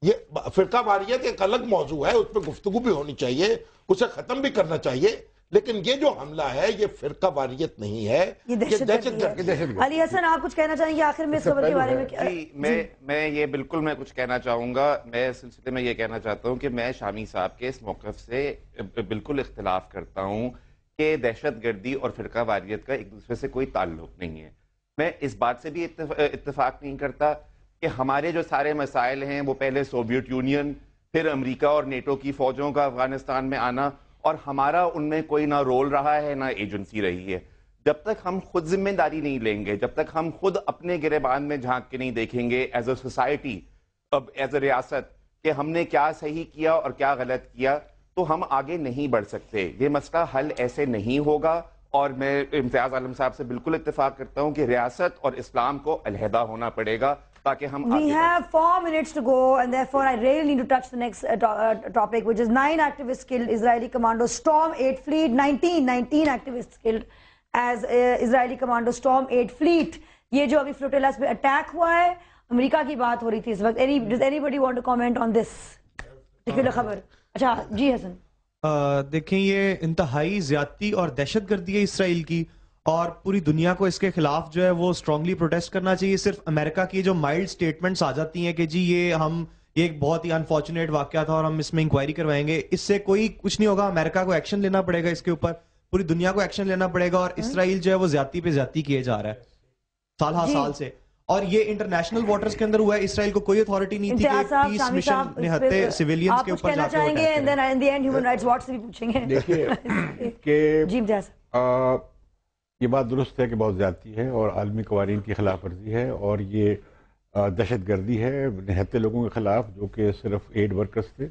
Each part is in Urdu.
یہ فرقہ واریت ایک الگ موضوع ہے، اس پہ گفتگو بھی ہونی چاہیے، اسے ختم بھی کرنا چاہیے، لیکن یہ جو حملہ ہے یہ فرقہ واریت نہیں ہے، یہ دہشت گردی ہے۔ علی حسن آپ کچھ کہنا چاہیں گے آخر میں اس خبر کے بارے میں؟ جی میں یہ بالکل میں کچھ کہنا چاہوں گا۔ میں اس سلسلے میں یہ کہنا چاہتا ہوں کہ میں شامی صاحب کے اس موقف سے بالکل اختلاف کرتا ہوں کہ دہشت گردی اور فرقہ واریت کا ایک دوسرے سے کوئی تعلق نہیں ہے۔ میں اس بات سے بھی اتفاق نہیں کرتا کہ ہمارے جو سارے مسائل ہیں وہ پہلے سوویت یونین، پھر امریکہ اور نیٹو کی فوجوں کا افغانستان میں آنا، اور ہمارا ان میں کوئی نہ رول رہا ہے نہ ایجنسی رہی ہے۔ جب تک ہم خود ذمہ داری نہیں لیں گے، جب تک ہم خود اپنے گریبان میں جھانک کے نہیں دیکھیں گے as a society, as a ریاست، کہ ہم نے کیا صحیح کیا اور کیا غلط کیا، تو ہم آگے نہیں بڑھ سکتے۔ یہ مسئلہ حل ایسے نہیں ہوگا، اور میں امتیاز عالم صاحب سے بالکل اتفاق کرتا ہوں کہ ریاست اور اسلام کو علیحدہ ہونا پڑے گا تاکہ ہم We have 4 minutes to go, and therefore I really need to touch the next topic, which is 9 activists killed, Israeli commandos storm 8 fleet, 19 activists killed as Israeli commandos storm 8 fleet. یہ جو ابھی فلوٹیلاس پہ اٹیک ہوا ہے، امریکہ کی بات ہو رہی تھی اس وقت۔ Does anybody want to comment on this particular خبر؟ اچھا جی حسن۔ دیکھیں یہ انتہائی زیادتی اور دہشت گردی ہے اسرائیل کی، اور پوری دنیا کو اس کے خلاف جو ہے وہ اسٹرانگلی پروٹیسٹ کرنا چاہیے۔ صرف امریکہ کی جو مائلڈ سٹیٹمنٹس آ جاتی ہیں کہ جی یہ ایک بہت ہی انفارچونیٹ واقعہ تھا اور ہم اس میں انکوائری کروائیں گے، اس سے کوئی کچھ نہیں ہوگا۔ امریکہ کو ایکشن لینا پڑے گا اس کے اوپر، پوری دنیا کو ایکشن لینا پڑے گا، اور اسرائیل جو ہے وہ زیادتی پہ زیادتی کیے جا رہا ہے سال ہر سال سے، اور یہ انٹرنیشنل واٹرز کے اندر ہوا ہے۔ اسرائیل کو کوئی اتھارٹی نہیں تھی کہ پیس مشن نہتے سیویلینز کے اوپر جا کے چاہیں گے، and then in the end human rights watch سے بھی پوچھیں گے۔ دیکھیے کہ جی امتیاز، یہ بات درست ہے کہ بہت زیادتی ہے اور عالمی قوانین کی خلاف ورزی ہے، اور یہ دہشت گردی ہے نہتے لوگوں کے خلاف جو کہ صرف ایڈ ورکرز تھے،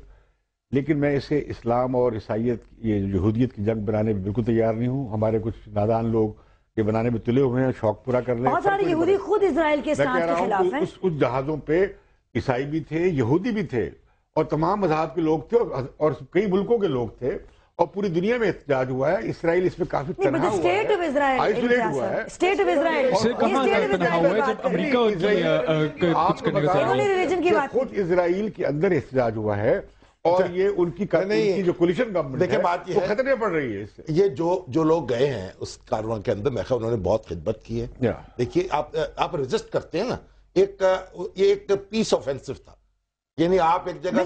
لیکن میں اسے اسلام اور عیسائیت، یہ یہودیت کی جنگ بنانے میں بالکل تیار نہیں ہوں۔ ہمارے کچھ نادان لوگ یہ بنانے میں تلے ہوئے ہیں، شوق پورا کر رہے ہیں۔ بہت سارے یہودی خود اسرائیل کے اسلام کے خلاف ہیں۔ اس جہازوں پہ عیسائی بھی تھے، یہودی بھی تھے، اور تمام مذہب کے لوگ تھے، اور کئی ملکوں کے لوگ تھے، اور پوری دنیا میں احتجاج ہوا ہے۔ اسرائیل اس میں کافی تنہا ہوا ہے، آئسولیٹ ہوا ہے۔ اسٹیٹ آف اسرائیل تنہا ہوا ہے جب امریکہ کچھ کرنے کا تیار خود اسرائیل کے اندر احتجاج ہوا ہے، اور یہ ان کی جو کولیشن گورنمنٹ ہے وہ خطرے پڑ رہی ہے اس سے۔ یہ جو لوگ گئے ہیں اس کارواں کے اندر، میں خیال انہوں نے بہت خدمت کی ہے۔ دیکھیے آپ ریزسٹ کرتے ہیں نا، ایک پیس آفینسو تھا، یعنی آپ ایک جگہ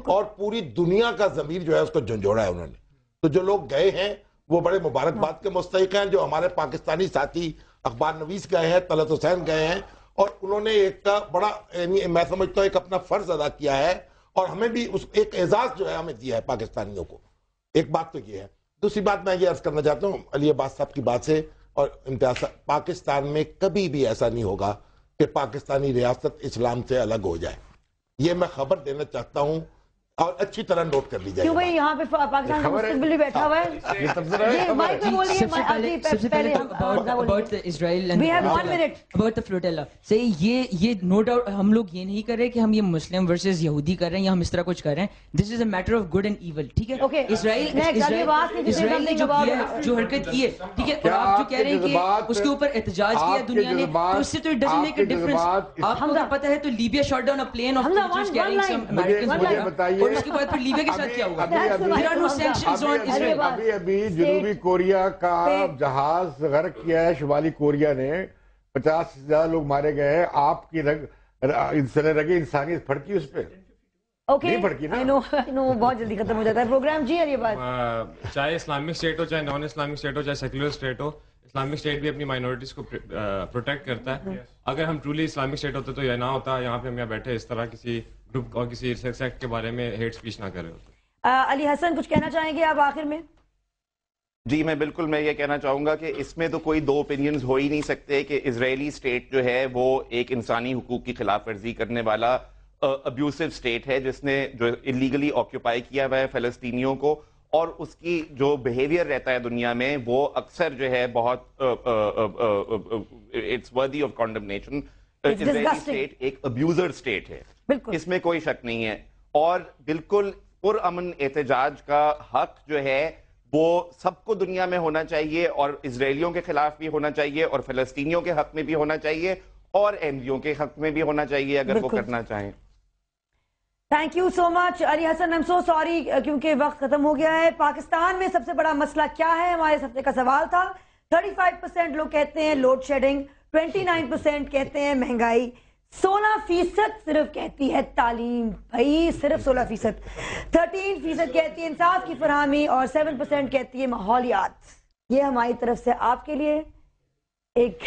اور پوری دنیا کا ضمیر جو ہے اس کو جھنجھوڑا ہے انہوں نے۔ تو جو لوگ گئے ہیں وہ بڑے مبارکباد کے مستحق ہیں۔ جو ہمارے پاکستانی ساتھی اخبار نویس گئے ہیں، طلعت حسین گئے ہیں، اور انہوں نے ایک بڑا، یعنی میں سمجھتا ہوں ایک اپنا فرض ادا کیا ہے، اور ہمیں بھی ایک اعزاز جو ہے ہمیں دیا ہے پاکستانیوں کو۔ ایک بات تو یہ ہے۔ دوسری بات میں یہ عرض کرنا چاہتا ہوں علی عباس صاحب کی بات سے اور امتیاز، پاکستان میں کبھی بھی ایسا نہیں ہوگا کہ پاکستانی ریاست اسلام سے الگ ہو جائے۔ یہ میں خبر دینا چاہتا ہوں، اور اچھی طرح نوٹ کر لی جائے۔ کیوں بھئی یہاں پہ پاکستان کا مستقبل بھی بیٹھا ہوا ہے؟ یہ مائک پہ بولیے، سب سے پہلے about Israel and about the flotilla. سے یہ نو ڈاؤٹ ہم لوگ یہ نہیں کر رہے کہ ہم یہ مسلم ورسز یہودی کر رہے ہیں یا ہم اس طرح کچھ کر رہے ہیں۔ This is a matter of good and evil, ٹھیک ہے؟ اسرائیل نے جو حرکت کی ہے، ٹھیک ہے، اور آپ جو کہہ رہے ہیں کہ اس کے اوپر احتجاج کیا دنیا نے، تو اس سے تو it doesn't make a difference. آپ کو پتہ ہے تو Libya shot down a plane of teachers carrying some Americans, اور اس کے بعد پھر لیبیا کے ساتھ کیا ہوا؟ ابھی جنوبی کوریا کا جہاز غرق کیا ہے شمالی کوریا نے، 50 سے زیادہ لوگ مارے گئے ہیں۔ آپ کی رگے انسانیت پھڑکی اس پہ؟ نہیں پھڑکی نا، بہت جلدی ختم ہو جاتا ہے پروگرام۔ جی یہ بات، چاہے اسلامک اسٹیٹ ہو، چاہے نان اسلامک اسٹیٹ ہو، چاہے سیکولر اسٹیٹ ہو، اسلامک اسٹیٹ بھی اپنی مائنورٹیز کو پروٹیکٹ کرتا ہے۔ اگر ہم ٹرولی اسلامک اسٹیٹ ہوتے تو یہ نہ ہوتا، یہاں پہ ہم یہاں بیٹھے اس طرح کسی گروپ اور کسی سیکٹ کے بارے میں ہیٹ اسپیچ نہ کر رہے ہوتے۔ علی حسن کچھ کہنا چاہیں گے آپ آخر میں؟ جی میں یہ کہنا چاہوں گا کہ اس میں تو کوئی دو اوپینینز ہو ہی نہیں سکتے کہ اسرائیلی اسٹیٹ جو ہے وہ ایک انسانی حقوق کی خلاف ورزی کرنے والا ابیوسو اسٹیٹ ہے، جس نے جو الیگلی آکیوپائی کیا ہوا ہے فلسطینیوں کو، اور اس کی جو بیہیویئر رہتا ہے دنیا میں وہ اکثر جو ہے بہت اٹس ورتھی آف کنڈمنیشن۔ اسرائیلی اسٹیٹ ایک ابیوزر اسٹیٹ ہے، اس میں کوئی شک نہیں ہے، اور بالکل پرامن احتجاج کا حق جو ہے وہ سب کو دنیا میں ہونا چاہیے، اور اسرائیلیوں کے خلاف بھی ہونا چاہیے، اور فلسطینیوں کے حق میں بھی ہونا چاہیے، اور احمدیوں کے حق میں بھی ہونا چاہیے اگر وہ کرنا چاہیں۔ Thank you so much Ali Hasan. I'm so sorry کیونکہ وقت ختم ہو گیا ہے. پاکستان میں سب سے بڑا مسئلہ کیا ہے ہمارے اس ہفتے کا سوال تھا. 35% لوگ کہتے ہیں لوڈ شیڈنگ, 29% کہتے ہیں مہنگائی, 16% صرف کہتی ہے تعلیم. بھائی صرف 16%. 13% کہتی ہے انصاف کی فراہمی اور 7% کہتی ہے ماحولیات. یہ ہماری طرف سے آپ کے لیے ایک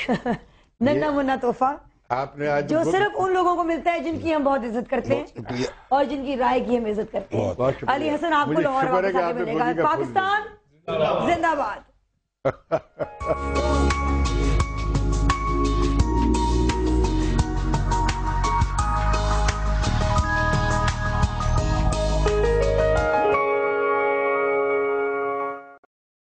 ننھا منا تحفہ آپ نے آج جو صرف ان لوگوں کو ملتا ہے جن کی ہم بہت عزت کرتے ہیں اور جن کی رائے کی ہم عزت کرتے ہیں. علی حسن آپ کو لاہور واپس آ کے ملے گا. پاکستان زندہ باد.